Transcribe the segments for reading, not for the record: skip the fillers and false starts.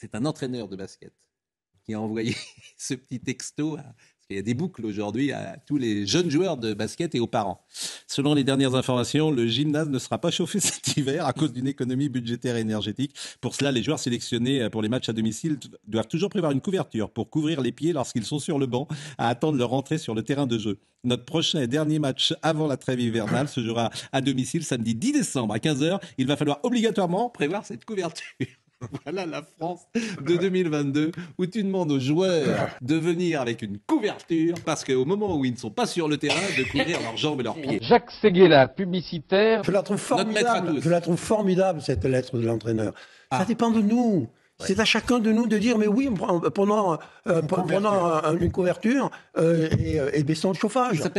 c'est un entraîneur de basket qui a envoyé ce petit texto, parce qu'il y a des boucles aujourd'hui, à tous les jeunes joueurs de basket et aux parents. Selon les dernières informations, le gymnase ne sera pas chauffé cet hiver à cause d'une économie budgétaire et énergétique. Pour cela, les joueurs sélectionnés pour les matchs à domicile doivent toujours prévoir une couverture pour couvrir les pieds lorsqu'ils sont sur le banc à attendre leur entrée sur le terrain de jeu. Notre prochain et dernier match avant la trêve hivernale se jouera à domicile samedi 10 décembre à 15h. Il va falloir obligatoirement prévoir cette couverture. Voilà la France de 2022 où tu demandes aux joueurs de venir avec une couverture parce qu'au moment où ils ne sont pas sur le terrain, de couvrir leurs jambes et leurs pieds. Jacques Séguéla, publicitaire. Je la trouve formidable cette lettre de l'entraîneur. Ça dépend de nous. Ouais. C'est à chacun de nous de dire mais oui, prenons une couverture et baissons le chauffage. C'est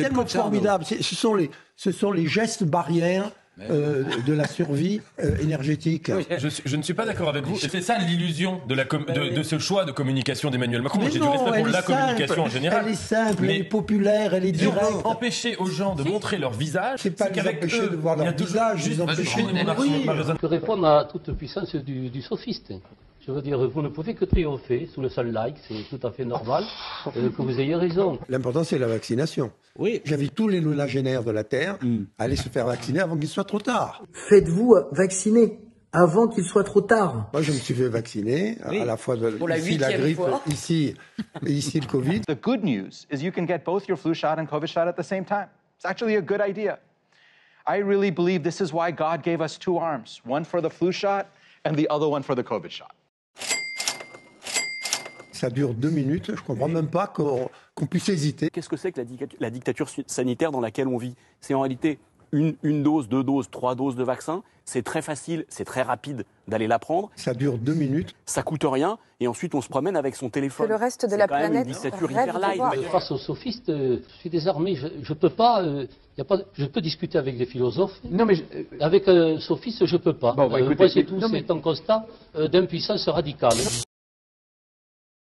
tellement formidable. Ce sont les gestes barrières de la survie énergétique. Oui. Je ne suis pas d'accord avec vous. Et c'est ça l'illusion de ce choix de communication d'Emmanuel Macron. J'ai du respect pour la communication en général. Elle est simple, elle est populaire, elle est directe. Empêcher aux gens de montrer leur visage, c'est pas les empêcher de voir leur visage, les empêcher de montrer. Je répondre à toute puissance du sophiste. Je veux dire, vous ne pouvez que triompher sous le seul like, c'est tout à fait normal que vous ayez raison. L'important, c'est la vaccination. Oui. J'invite tous les nonagénaires de la Terre à aller se faire vacciner avant qu'il soit trop tard. Faites-vous vacciner avant qu'il soit trop tard. Moi, je me suis fait vacciner, à la fois ici la grippe, ici le Covid. The good news is you can get both your flu shot and COVID shot at the same time. It's actually a good idea. I really believe this is why God gave us two arms, one for the flu shot and the other one for the COVID shot. Ça dure 2 minutes, je ne comprends même pas qu'on puisse hésiter. Qu'est-ce que c'est que la dictature sanitaire dans laquelle on vit? C'est en réalité une dose, 2 doses, 3 doses de vaccin. C'est très facile, c'est très rapide d'aller la prendre. Ça dure 2 minutes. Ça coûte rien et ensuite on se promène avec son téléphone. Que le reste de la planète une dictature hyper light. Face aux sophistes, je suis désarmé. Je peux pas. Je peux discuter avec des philosophes. Non mais avec un sophiste, je peux pas. Bon, écoutez, c'est un constat d'impuissance radicale.